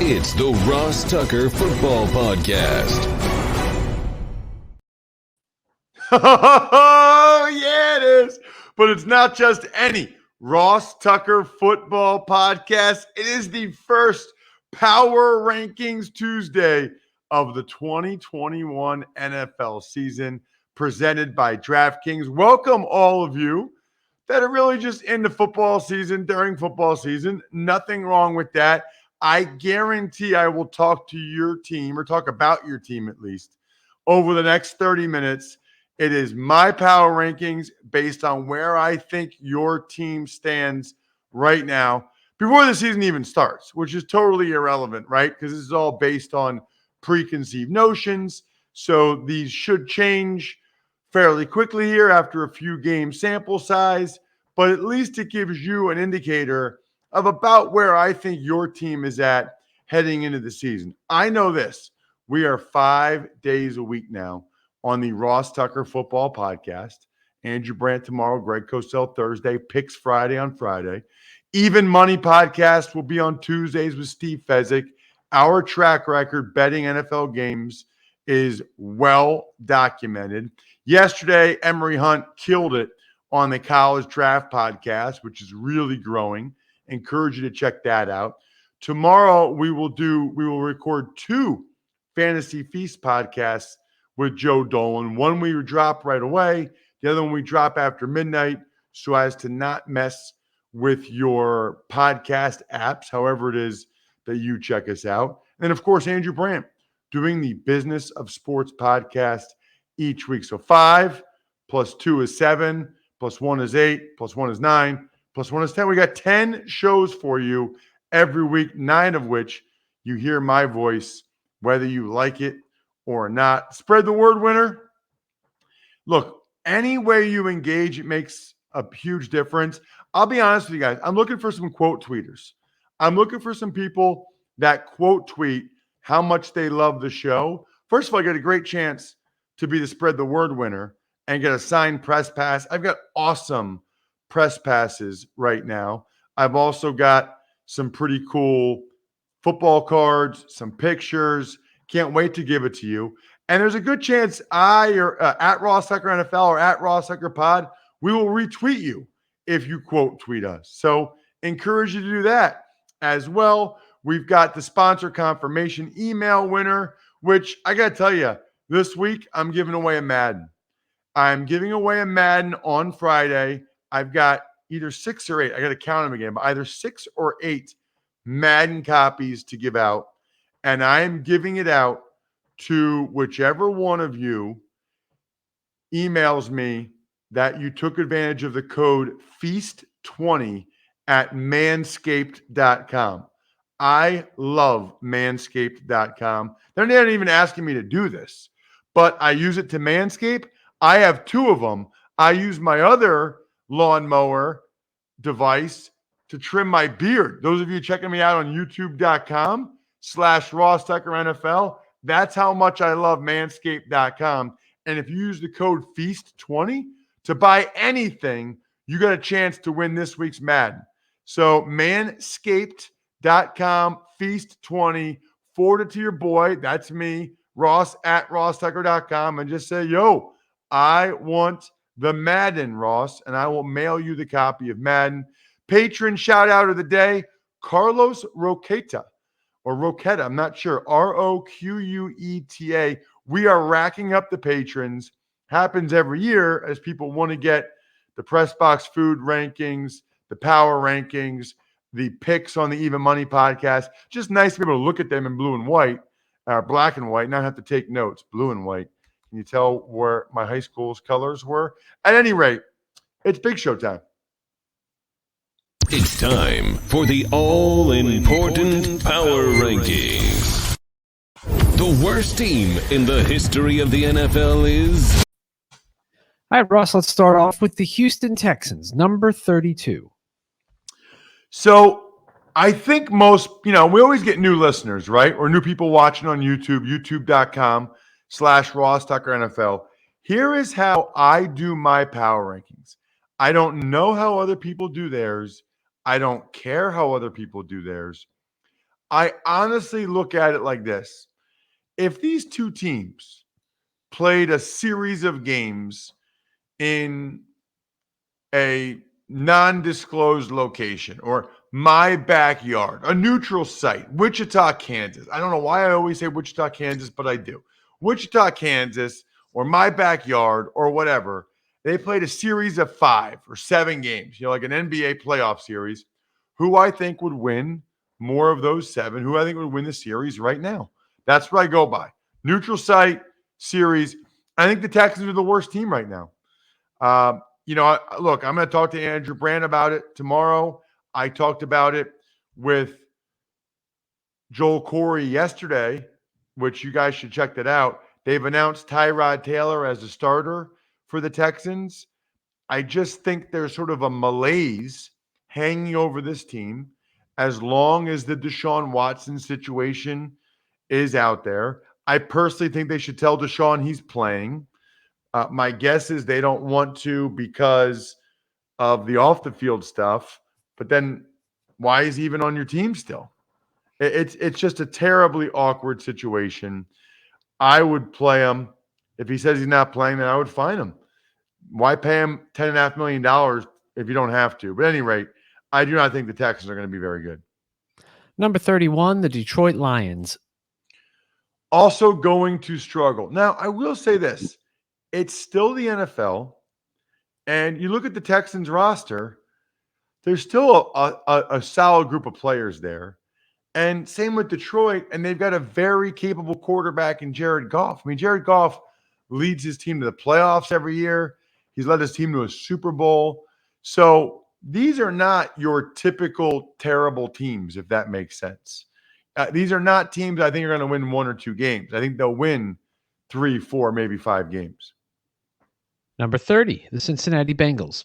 It's the Ross Tucker Football Podcast. Oh, yeah, it is. But it's not just any Ross Tucker Football Podcast. It is the first Power Rankings Tuesday of the 2021 NFL season presented by DraftKings. Welcome, all of you that are really just into football season, during football season. Nothing wrong with that. I guarantee I will talk to your team, or talk about your team at least, over the next 30 minutes. It is my power rankings based on where I think your team stands right now before the season even starts, which is totally irrelevant, right? Because this is all based on preconceived notions. So these should change fairly quickly here after a few game sample size, but at least it gives you an indicator of about where I think your team is at heading into the season. I know this. We are 5 days a week now on the Ross Tucker Football Podcast. Andrew Brandt tomorrow, Greg Cosell Thursday, Picks Friday on Friday. Even Money Podcast will be on Tuesdays with Steve Fezzik. Our track record betting NFL games is well documented. Yesterday, Emery Hunt killed it on the College Draft Podcast, which is really growing. Encourage you to check that out. Tomorrow, we will record 2 Fantasy Feast podcasts with Joe Dolan. One we drop right away. The other one we drop after midnight so as to not mess with your podcast apps, however it is that you check us out. And, of course, Andrew Brandt doing the Business of Sports podcast each week. So 5 plus 2 is 7, plus 1 is 8, plus 1 is 9, plus 1 is 10. We got 10 shows for you every week, 9 of which you hear my voice, whether you like it or not. Spread the word, winner. Look, any way you engage, it makes a huge difference. I'll be honest with you guys. I'm looking for some quote tweeters. I'm looking for some people that quote tweet how much they love the show. First of all, I get a great chance to be the spread the word winner and get a signed press pass. I've got awesome press passes right now. I've also got some pretty cool football cards, some pictures. Can't wait to give it to you. And there's a good chance at Ross Tucker NFL or at Ross Tucker Pod, we will retweet you if you quote tweet us. So encourage you to do that as well. We've got the sponsor confirmation email winner, which I got to tell you, this week I'm giving away a Madden. I'm giving away a Madden on Friday. I've got either 6 or 8. I got to count them again, but either 6 or 8 Madden copies to give out. And I am giving it out to whichever one of you emails me that you took advantage of the code FEAST20 at manscaped.com. I love manscaped.com. They're not even asking me to do this, but I use it to manscape. I have 2 of them. I use my other lawnmower device to trim my beard. Those of you checking me out on youtube.com/Ross Tucker NFL, that's how much I love manscaped.com. And if you use the code FEAST20 to buy anything, you got a chance to win this week's Madden. So manscaped.com, FEAST20, forward it to your boy. That's me, Ross at RossTucker.com, and just say, yo, I want the Madden, Ross, and I will mail you the copy of Madden. Patron shout out of the day, Carlos Roqueta, or Roqueta, I'm not sure, Roqueta. We are racking up the patrons. Happens every year as people want to get the Press Box Food rankings, the power rankings, the picks on the Even Money podcast. Just nice to be able to look at them in blue and white, black and white, not have to take notes, blue and white. Can you tell where my high school's colors were? At any rate, it's Big Show time. It's time for the all-important Power Rankings. The worst team in the history of the NFL is... All right, Ross, let's start off with the Houston Texans, number 32. So I think most, we always get new listeners, right? Or new people watching on YouTube, youtube.com/Ross Tucker NFL. Here is how I do my power rankings. I don't know how other people do theirs. I don't care how other people do theirs. I honestly look at it like this. If these two teams played a series of games in a non-disclosed location or my backyard, a neutral site, Wichita, Kansas. I don't know why I always say Wichita, Kansas, but I do. Wichita, Kansas, or my backyard, or whatever. They played a series of 5 or 7 games, like an NBA playoff series. Who I think would win more of those 7? Who I think would win the series right now? That's what I go by. Neutral site series. I think the Texans are the worst team right now. Look, I'm going to talk to Andrew Brand about it tomorrow. I talked about it with Joel Corey yesterday, which you guys should check that out. They've announced Tyrod Taylor as a starter for the Texans. I just think there's sort of a malaise hanging over this team as long as the Deshaun Watson situation is out there. I personally think they should tell Deshaun he's playing. My guess is they don't want to because of the off the field stuff. But then why is he even on your team still? It's just a terribly awkward situation. I would play him. If he says he's not playing, then I would fine him. Why pay him $10.5 million if you don't have to? But at any rate, I do not think the Texans are going to be very good. Number 31, the Detroit Lions. Also going to struggle. Now, I will say this. It's still the NFL, and you look at the Texans roster, there's still a solid group of players there. And same with Detroit, and they've got a very capable quarterback in Jared Goff. I mean, Jared Goff leads his team to the playoffs every year. He's led his team to a Super Bowl. So these are not your typical terrible teams, if that makes sense. These are not teams I think are going to win 1 or 2 games. I think they'll win 3, 4, maybe 5 games. Number 30, the Cincinnati Bengals.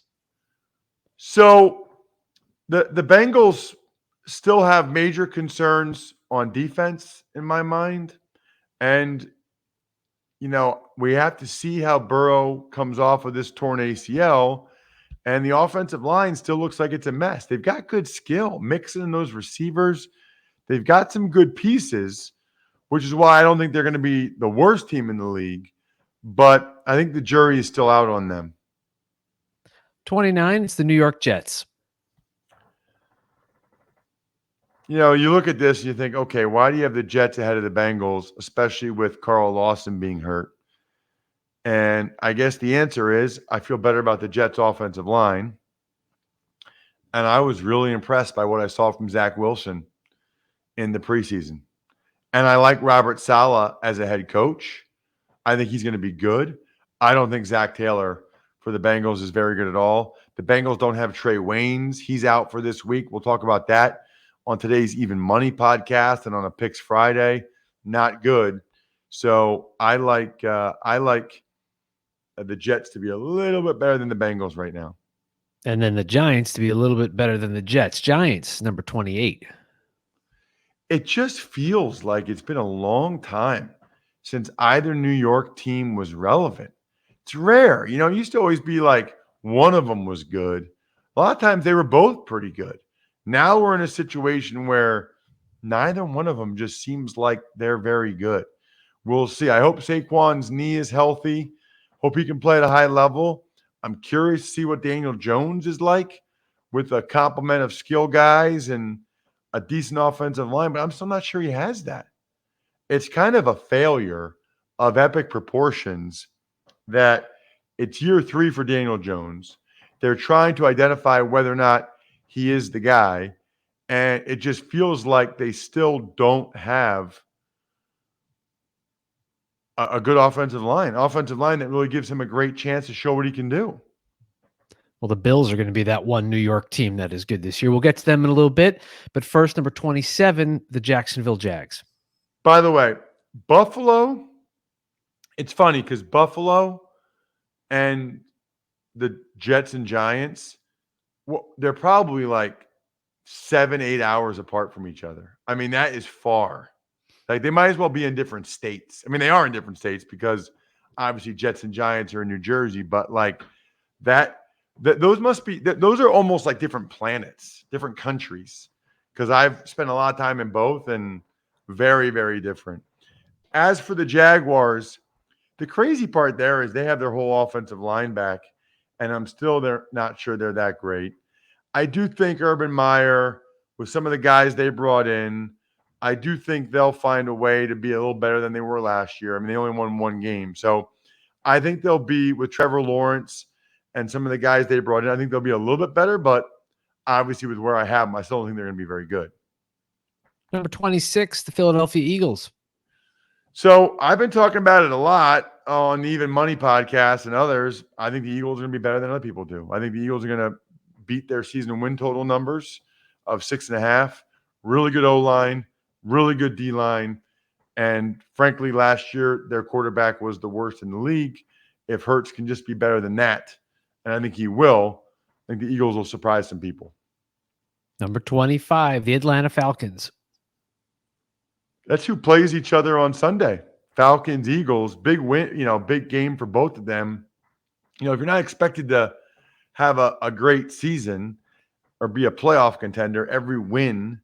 So the Bengals still have major concerns on defense in my mind. And, we have to see how Burrow comes off of this torn ACL. And the offensive line still looks like it's a mess. They've got good skill, mixing in those receivers. They've got some good pieces, which is why I don't think they're going to be the worst team in the league. But I think the jury is still out on them. 29, it's the New York Jets. You look at this and you think, okay, why do you have the Jets ahead of the Bengals, especially with Carl Lawson being hurt? And I guess the answer is I feel better about the Jets' offensive line. And I was really impressed by what I saw from Zach Wilson in the preseason. And I like Robert Saleh as a head coach. I think he's going to be good. I don't think Zach Taylor for the Bengals is very good at all. The Bengals don't have Trey Waynes. He's out for this week. We'll talk about that on today's Even Money podcast and on a Picks Friday. Not good. So I like the Jets to be a little bit better than the Bengals right now. And then the Giants to be a little bit better than the Jets. Giants, number 28. It just feels like it's been a long time since either New York team was relevant. It's rare. It used to always be like one of them was good. A lot of times they were both pretty good. Now we're in a situation where neither one of them just seems like they're very good. We'll see. I hope Saquon's knee is healthy. Hope he can play at a high level. I'm curious to see what Daniel Jones is like with a complement of skill guys and a decent offensive line, but I'm still not sure he has that. It's kind of a failure of epic proportions that it's year 3 for Daniel Jones. They're trying to identify whether or not he is the guy, and it just feels like they still don't have a good offensive line that really gives him a great chance to show what he can do. Well, the Bills are going to be that one New York team that is good this year. We'll get to them in a little bit. But first, number 27, the Jacksonville Jags. By the way, Buffalo, it's funny because Buffalo and the Jets and Giants, they're probably like 7-8 hours apart from each other. I mean, that is far. Like, they might as well be in different states. I mean, they are in different states because obviously Jets and Giants are in New Jersey, but like those are almost like different planets, different countries. because I've spent a lot of time in both and very, very different. As for the Jaguars, the crazy part there is they have their whole offensive line back, and I'm still not sure they're that great. I do think Urban Meyer, with some of the guys they brought in, I do think they'll find a way to be a little better than they were last year. I mean, they only won one game. So I think they'll be, with Trevor Lawrence and some of the guys they brought in, I think they'll be a little bit better, but obviously with where I have them, I still don't think they're going to be very good. Number 26, the Philadelphia Eagles. So I've been talking about it a lot on the Even Money podcast and others. I think the Eagles are going to be better than other people do. I think the Eagles are going to beat their season win total numbers of 6.5. Really good O-line, really good D-line. And frankly, last year, their quarterback was the worst in the league. If Hurts can just be better than that, and I think he will, I think the Eagles will surprise some people. Number 25, the Atlanta Falcons. That's who plays each other on Sunday. Falcons, Eagles, big win, big game for both of them. If you're not expected to have a great season or be a playoff contender, every win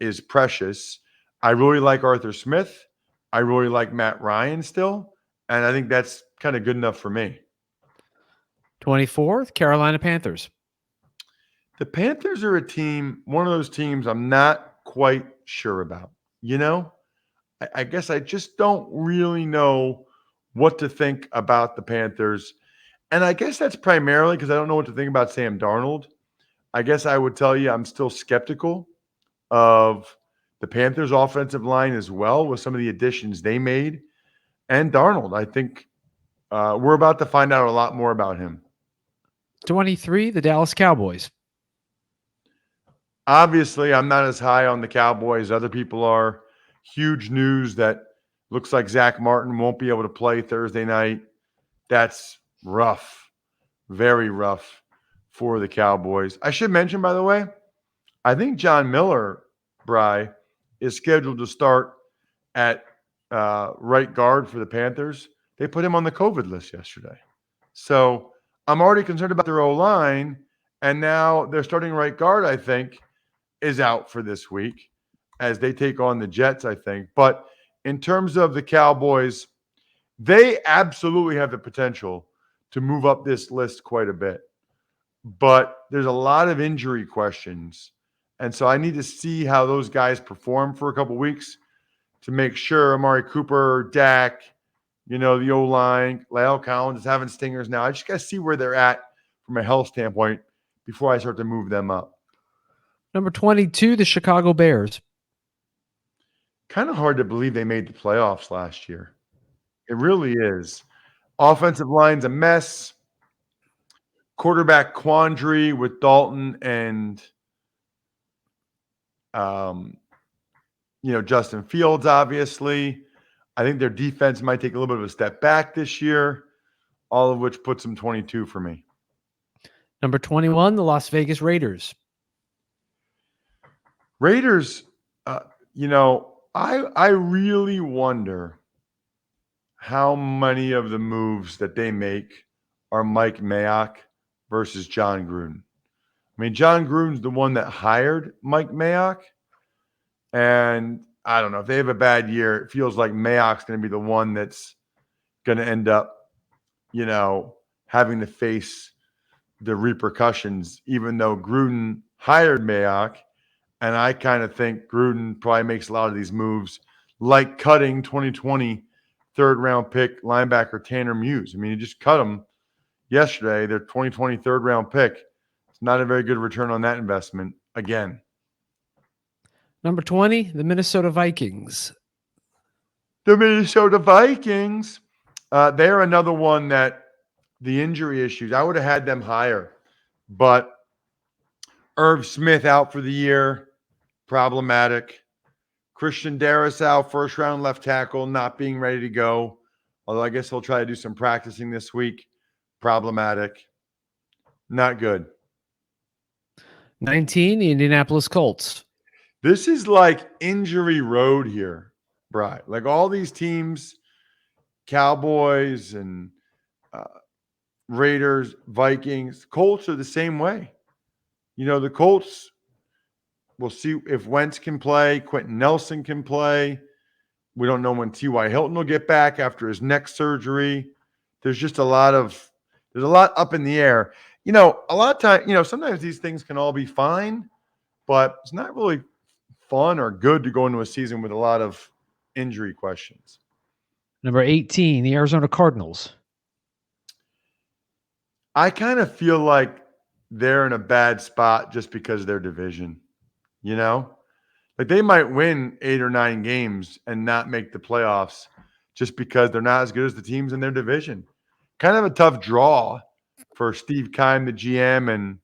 is precious. I really like Arthur Smith. I really like Matt Ryan still. And I think that's kind of good enough for me. 24th, Carolina Panthers. The Panthers are a team, one of those teams I'm not quite sure about. I guess I just don't really know what to think about the Panthers. And I guess that's primarily because I don't know what to think about Sam Darnold. I guess I would tell you I'm still skeptical of the Panthers' offensive line as well with some of the additions they made. And Darnold, I think we're about to find out a lot more about him. 23, the Dallas Cowboys. Obviously, I'm not as high on the Cowboys as other people are. Huge news that looks like Zach Martin won't be able to play Thursday night. That's rough, very rough for the Cowboys. I should mention, by the way, I think John Miller, Bry, is scheduled to start at right guard for the Panthers. They put him on the COVID list yesterday. So I'm already concerned about their O-line, and now their starting right guard, I think, is out for this week as they take on the Jets, I think. But in terms of the Cowboys, they absolutely have the potential to move up this list quite a bit. But there's a lot of injury questions. And so I need to see how those guys perform for a couple weeks to make sure Amari Cooper, Dak, the O-line, La'el Collins is having stingers now. I just got to see where they're at from a health standpoint before I start to move them up. Number 22, the Chicago Bears. Kind of hard to believe they made the playoffs last year. It really is. Offensive line's a mess. Quarterback quandary with Dalton and Justin Fields, obviously. I think their defense might take a little bit of a step back this year, all of which puts them 22 for me. Number 21, the Las Vegas Raiders. Raiders, I really wonder how many of the moves that they make are Mike Mayock versus John Gruden. I mean, John Gruden's the one that hired Mike Mayock. And I don't know, if they have a bad year, it feels like Mayock's going to be the one that's going to end up, having to face the repercussions, even though Gruden hired Mayock. And I kind of think Gruden probably makes a lot of these moves, like cutting 2020 third-round pick linebacker Tanner Muse. I mean, he just cut him yesterday, their 2020 third-round pick. It's not a very good return on that investment again. Number 20, the Minnesota Vikings. The Minnesota Vikings. They're another one that the injury issues, I would have had them higher. But Irv Smith out for the year, problematic. Christian Darris out, first-round left tackle, not being ready to go. Although I guess he'll try to do some practicing this week. Problematic. Not good. 19, the Indianapolis Colts. This is like injury road here, Bri. Like all these teams, Cowboys and Raiders, Vikings, Colts are the same way. The Colts We'll see if Wentz can play. Quentin Nelson can play. We don't know when T.Y. Hilton will get back after his neck surgery. There's just a lot up in the air. A lot of time, sometimes these things can all be fine, but it's not really fun or good to go into a season with a lot of injury questions. Number 18, the Arizona Cardinals. I kind of feel like they're in a bad spot just because of their division, Like they might win 8 or 9 games and not make the playoffs just because they're not as good as the teams in their division. Kind of a tough draw for Steve Keim, the GM, and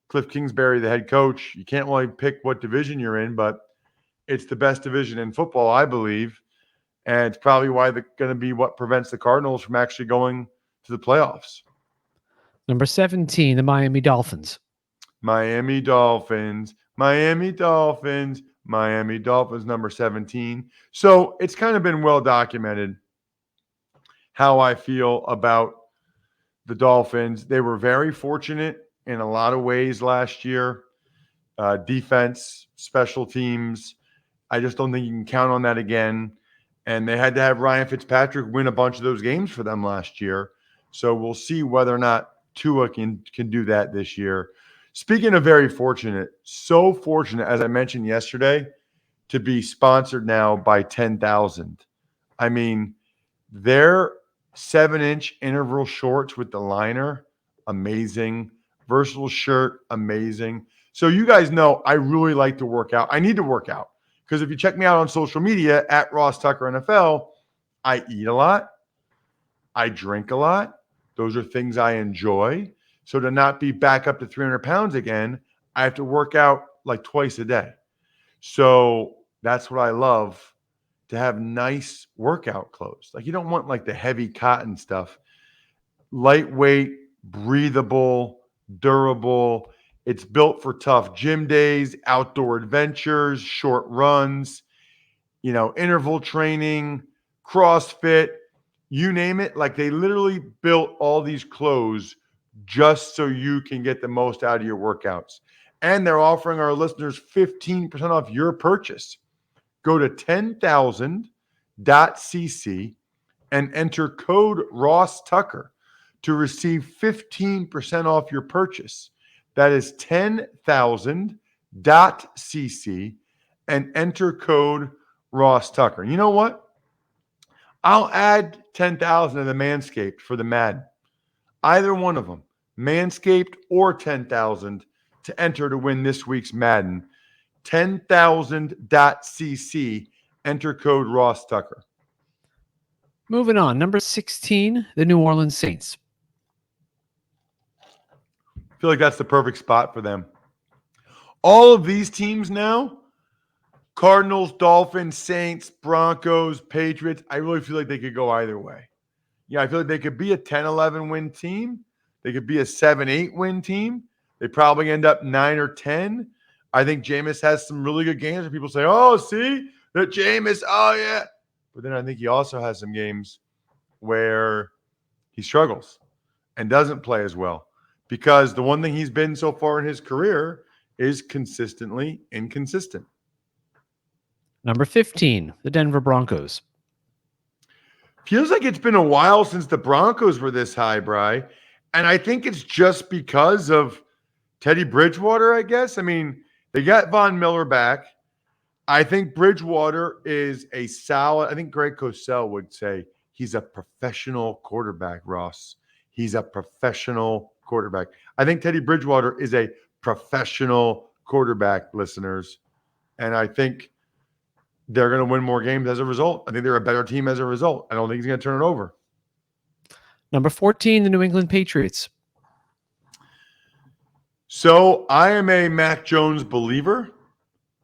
Cliff Kingsbury, the head coach. You can't really pick what division you're in, but it's the best division in football, I believe. And it's probably why they're going to be what prevents the Cardinals from actually going to the playoffs. Number 17, the Miami Dolphins. Miami Dolphins, Miami Dolphins, Miami Dolphins, number 17. So it's kind of been well documented how I feel about the Dolphins. They were very fortunate in a lot of ways last year. Defense, special teams. I just don't think you can count on that again. And they had to have Ryan Fitzpatrick win a bunch of those games for them last year. So we'll see whether or not Tua can do that this year. Speaking of very fortunate, so fortunate, as I mentioned yesterday, to be sponsored now by 10,000. I mean, their 7-inch interval shorts with the liner, amazing. Versatile shirt, amazing. So you guys know I really like to work out. I need to work out because if you check me out on social media at Ross Tucker NFL, I eat a lot. I drink a lot. Those are things I enjoy. So to not be back up to 300 pounds again, I have to work out like twice a day. So that's what I love, to have nice workout clothes. Like you don't want like the heavy cotton stuff. Lightweight, breathable, durable. It's built for tough gym days, outdoor adventures, short runs, interval training, CrossFit, you name it. Like they literally built all these clothes just so you can get the most out of your workouts. And they're offering our listeners 15% off your purchase. Go to 10,000.cc and enter code Ross Tucker to receive 15% off your purchase. That is 10,000.cc and enter code Ross Tucker. You know what? I'll add 10,000 to the Manscaped for the Madden. Either one of them, Manscaped or 10,000, to enter to win this week's Madden. 10,000.cc, enter code Ross Tucker. Moving on, number 16, the New Orleans Saints. I feel like that's the perfect spot for them. All of these teams now, Cardinals, Dolphins, Saints, Broncos, Patriots, I really feel like they could go either way. Yeah, I feel like they could be a 10-11 win team. They could be a 7-8 win team. They probably end up 9 or 10. I think Jameis has some really good games where people say, oh, see, that Jameis, oh, yeah. But then I think he also has some games where he struggles and doesn't play as well, because the one thing he's been so far in his career is consistently inconsistent. Number 15, the Denver Broncos. Feels like it's been a while since the Broncos were this high, Bri. And I think it's just because of Teddy Bridgewater, I guess. I mean, they got Von Miller back. I think Bridgewater is a solid, I think Greg Cosell would say he's a professional quarterback, Ross. He's a professional quarterback. I think Teddy Bridgewater is a professional quarterback, listeners. And I think they're going to win more games as a result. I think they're a better team as a result. I don't think he's going to turn it over. Number 14, the New England Patriots. So I am a Mac Jones believer.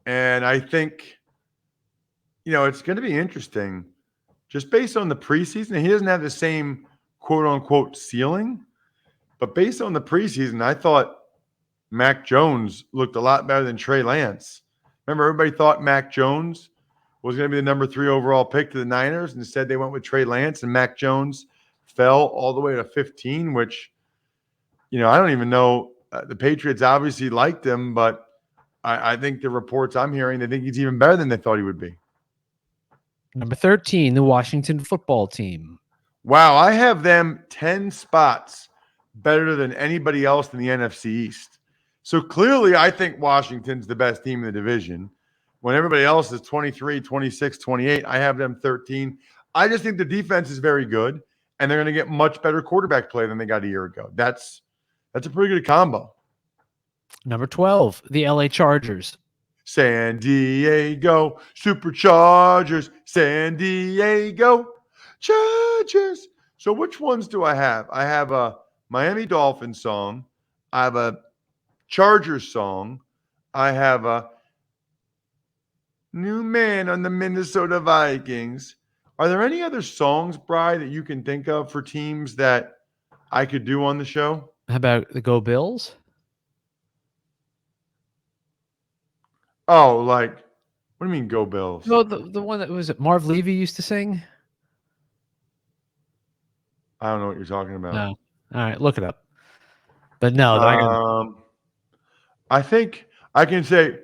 And I think, it's going to be interesting just based on the preseason. He doesn't have the same quote unquote ceiling, but based on the preseason, I thought Mac Jones looked a lot better than Trey Lance. Remember, everybody thought Mac Jones was going to be the number 3 overall pick to the Niners. Instead, they went with Trey Lance, and Mac Jones fell all the way to 15, which, I don't even know. The Patriots obviously liked him, but I think the reports I'm hearing, they think he's even better than they thought he would be. Number 13, the Washington football team. Wow, I have them 10 spots better than anybody else in the NFC East. So clearly, I think Washington's the best team in the division. When everybody else is 23, 26, 28, I have them 13. I just think the defense is very good, and they're going to get much better quarterback play than they got a year ago. That's a pretty good combo. Number 12, the LA Chargers. San Diego Superchargers, San Diego Chargers. So which ones do I have? I have a Miami Dolphins song. I have a Chargers song. I have a new man on the Minnesota Vikings. Are there any other songs, Bri, that you can think of for teams that I could do on the show? How about the Go Bills? Oh, like, what do you mean Go Bills? No, the one that was it Marv Levy used to sing? I don't know what you're talking about. No. All right, look it up. But no, I think I can say,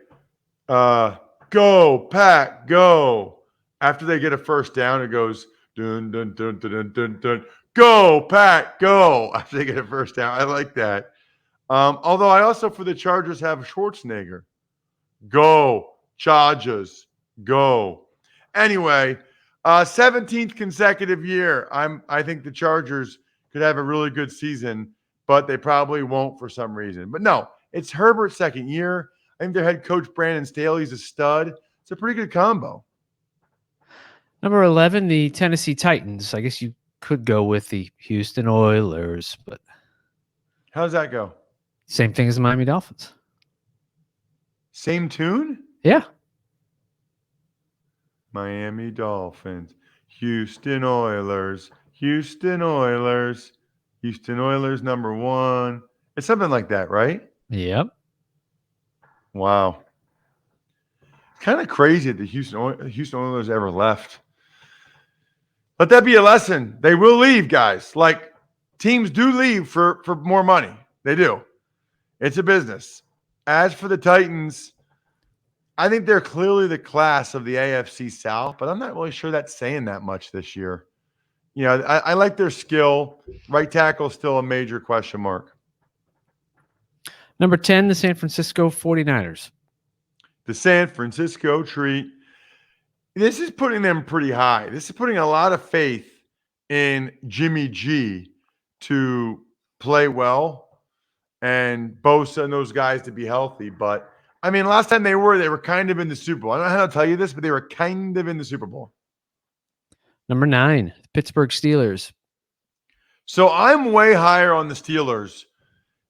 go, Pack, go. After they get a first down, it goes, dun, dun, dun, dun, dun, dun, dun. Go, Pack, go. After they get a first down. I like that. Although I also, for the Chargers, have Schwarzenegger. Go, Chargers, go. Anyway, 17th consecutive year. I think the Chargers could have a really good season, but they probably won't for some reason. But no, it's Herbert's second year. I think their head coach, Brandon Staley's a stud. It's a pretty good combo. Number 11, the Tennessee Titans. I guess you could go with the Houston Oilers, but How does that go? same thing as the Miami Dolphins. Same tune? Yeah. Miami Dolphins, Houston Oilers, Houston Oilers, Houston Oilers number 1. It's something like that, right? Yep. Wow. It's kind of crazy that the Houston Oilers ever left. Let that be a lesson. They will leave, guys. Like, teams do leave for more money. They do. It's a business. As for the Titans, I think they're clearly the class of the AFC South, but I'm not really sure that's saying that much this year. You know, I like their skill. Right tackle is still a major question mark. Number 10, the San Francisco 49ers. The San Francisco treat. This is putting them pretty high. This is putting a lot of faith in Jimmy G to play well and Bosa and those guys to be healthy. But, I mean, last time they were kind of in the Super Bowl. I don't know how to tell you this, but they were kind of in the Super Bowl. Number 9, Pittsburgh Steelers. So I'm way higher on the Steelers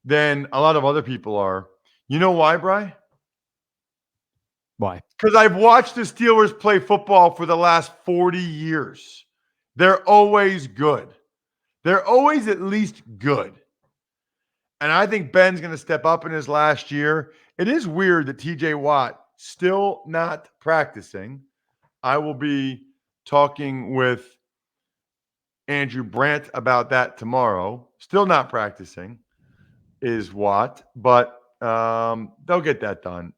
than a lot of other people are. You know why, Bri? Why? Because I've watched the Steelers play football for the last 40 years. They're always good. They're always at least good. And I think Ben's going to step up in his last year. It is weird that TJ Watt still not practicing. I will be talking with Andrew Brandt about that tomorrow. Still not practicing is Watt, but they'll get that done.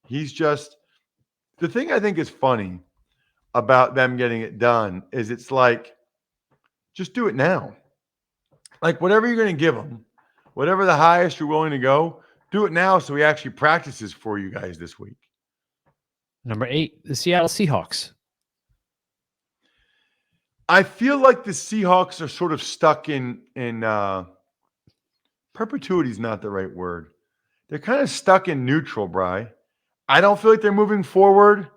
He's just – the thing I think is funny about them getting it done is it's like, just do it now. Like, whatever you're going to give him, whatever the highest you're willing to go, do it now so he actually practices for you guys this week. Number 8, the Seattle Seahawks. I feel like the Seahawks are sort of stuck in perpetuity is not the right word. They're kind of stuck in neutral, Bri. I don't feel like they're moving forward.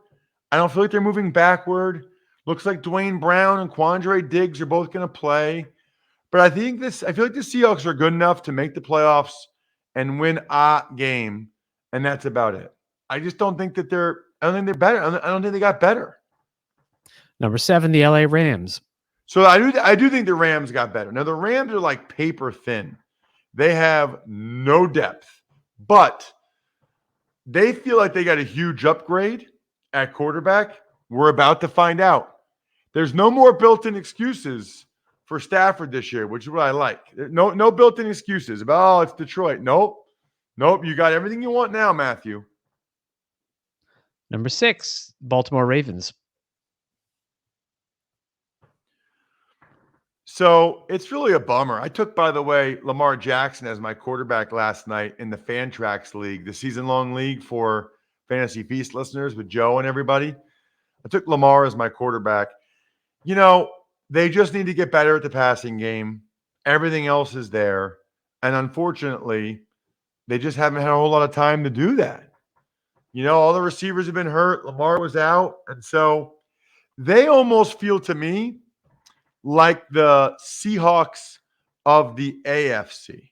I don't feel like they're moving backward. Looks like Dwayne Brown and Quandre Diggs are both going to play. But I feel like the Seahawks are good enough to make the playoffs and win a game, and that's about it. I just don't think that I don't think they're better. I don't think they got better. Number 7, the LA Rams. So I do think the Rams got better. Now, the Rams are like paper thin. They have no depth, but they feel like they got a huge upgrade at quarterback. We're about to find out. There's no more built-in excuses for Stafford this year, which is what I like. No built-in excuses about, it's Detroit. Nope. You got everything you want now, Matthew. Number 6, Baltimore Ravens. So it's really a bummer. I took, by the way, Lamar Jackson as my quarterback last night in the Fantrax League, the season-long league for Fantasy Feast listeners with Joe and everybody. I took Lamar as my quarterback. You know, they just need to get better at the passing game. Everything else is there. And unfortunately, they just haven't had a whole lot of time to do that. You know, all the receivers have been hurt. Lamar was out. And so they almost feel to me like the Seahawks of the AFC.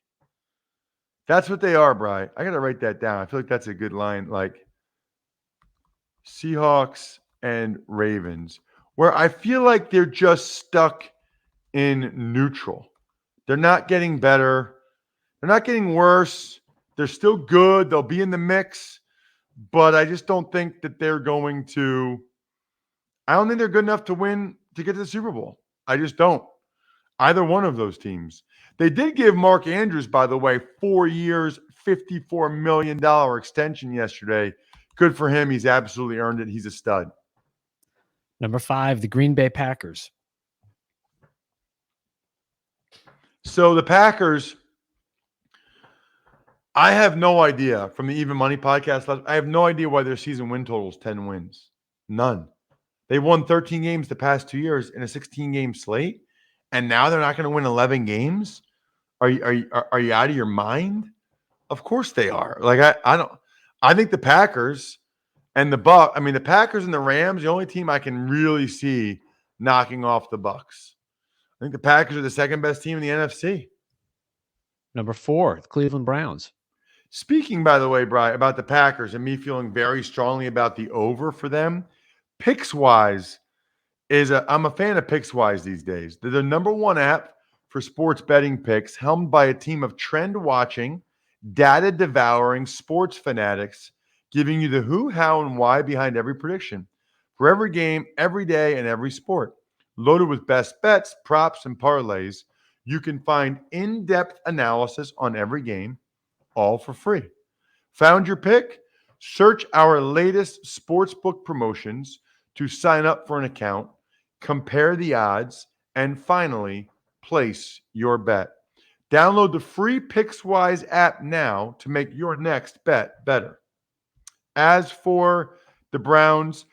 That's what they are, Bri. I got to write that down. I feel like that's a good line. Like Seahawks and Ravens, where I feel like they're just stuck in neutral. They're not getting better. They're not getting worse. They're still good. They'll be in the mix. But I just don't think that they're going to – I don't think they're good enough to win to get to the Super Bowl. I just don't. Either one of those teams. They did give Mark Andrews, by the way, 4 years, $54 million extension yesterday. Good for him. He's absolutely earned it. He's a stud. Number 5, the Green Bay Packers. So the Packers, I have no idea from the Even Money podcast. I have no idea why their season win total is 10 wins. None. They won 13 games the past 2 years in a 16-game slate, and now they're not going to win 11 games. Are you out of your mind? Of course they are. Like I don't. I think the Packers and the the Packers and the Rams, the only team I can really see knocking off the Bucks. I think the Packers are the second best team in the NFC. Number 4, the Cleveland Browns. Speaking, by the way, Brian, about the Packers and me feeling very strongly about the over for them, Picks-wise I'm a fan of Picks-wise these days. They're the number one app for sports betting picks, helmed by a team of trend-watching, data-devouring sports fanatics, giving you the who, how, and why behind every prediction for every game, every day, and every sport. Loaded with best bets, props, and parlays, you can find in-depth analysis on every game, all for free. Found your pick? Search our latest sportsbook promotions to sign up for an account, compare the odds, and finally, place your bet. Download the free Pickswise app now to make your next bet better. As for the Browns,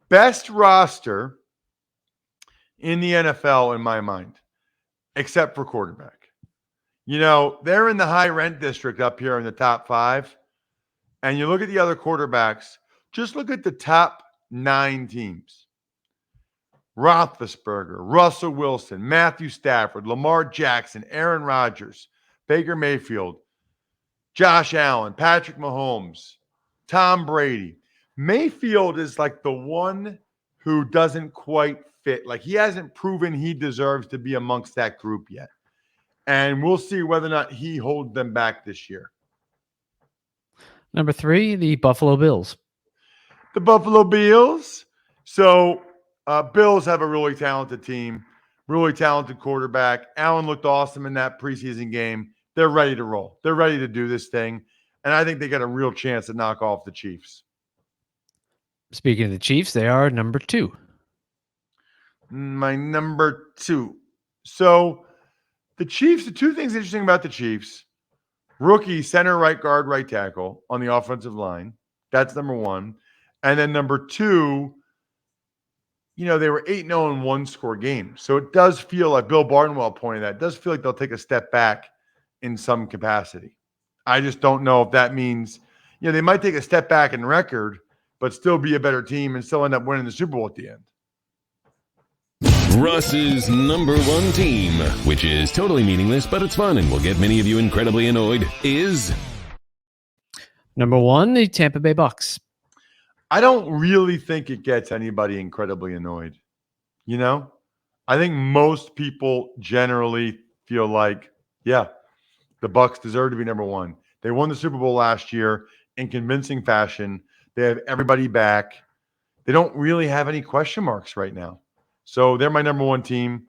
best roster in the NFL in my mind, except for quarterback. You know, they're in the high rent district up here in the top 5. And you look at the other quarterbacks, just look at the top 9 teams. Roethlisberger, Russell Wilson, Matthew Stafford, Lamar Jackson, Aaron Rodgers, Baker Mayfield, Josh Allen, Patrick Mahomes, Tom Brady. Mayfield is like the one who doesn't quite fit. Like he hasn't proven he deserves to be amongst that group yet. And we'll see whether or not he holds them back this year. Number 3, the Buffalo Bills. The Buffalo Bills. So Bills have a really talented team, really talented quarterback. Allen looked awesome in that preseason game. They're ready to roll. They're ready to do this thing. And I think they got a real chance to knock off the Chiefs. Speaking of the Chiefs, they are number 2. My number 2. So the Chiefs, the two things interesting about the Chiefs, rookie center, right guard, right tackle on the offensive line. That's number 1. And then number 2, you know, they were 8-0 in one-score games. So it does feel like Bill Barnwell pointed out, it does feel like they'll take a step back in some capacity. I just don't know if that means, you know, they might take a step back in record, but still be a better team and still end up winning the Super Bowl at the end. Russ's number 1 team, which is totally meaningless, but it's fun and will get many of you incredibly annoyed, is number 1, the Tampa Bay Bucks. I don't really think it gets anybody incredibly annoyed. You know, I think most people generally feel like, yeah, the Bucks deserve to be number 1. They won the Super Bowl last year in convincing fashion. They have everybody back. They don't really have any question marks right now. So they're my number 1 team,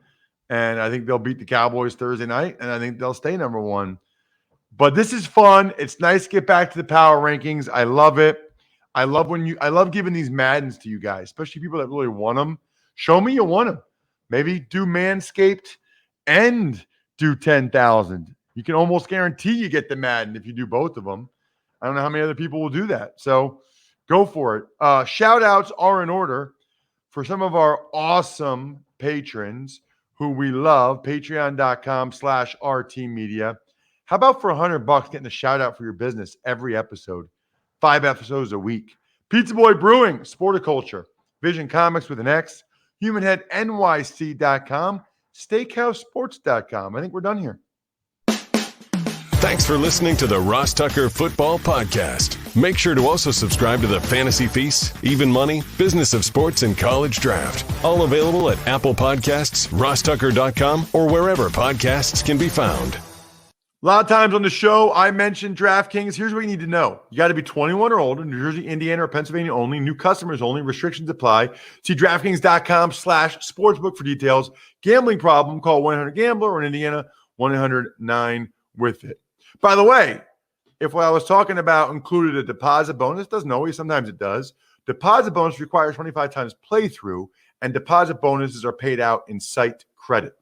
and I think they'll beat the Cowboys Thursday night, and I think they'll stay number 1. But this is fun. It's nice to get back to the power rankings. I love it. I love giving these Maddens to you guys, especially people that really want them. Show me you want them. Maybe do Manscaped and do 10,000. You can almost guarantee you get the Madden if you do both of them. I don't know how many other people will do that. So go for it. Shout outs are in order for some of our awesome patrons who we love. Patreon.com/RTmedia. How about for $100 getting a shout out for your business every episode? 5 episodes a week. Pizza Boy Brewing, Sporticulture, Vision Comics with an X, HumanHeadNYC.com, SteakhouseSports.com. I think we're done here. Thanks for listening to the Ross Tucker Football Podcast. Make sure to also subscribe to the Fantasy Feast, Even Money, Business of Sports, and College Draft. All available at Apple Podcasts, RossTucker.com, or wherever podcasts can be found. A lot of times on the show, I mentioned DraftKings. Here's what you need to know. You got to be 21 or older, New Jersey, Indiana, or Pennsylvania only. New customers only. Restrictions apply. See DraftKings.com/sportsbook for details. Gambling problem, call 1-800-GAMBLER, or in Indiana, 1-800-9-WITH-IT. By the way, if what I was talking about included a deposit bonus, doesn't always, sometimes it does. Deposit bonus requires 25 times playthrough, and deposit bonuses are paid out in site credit.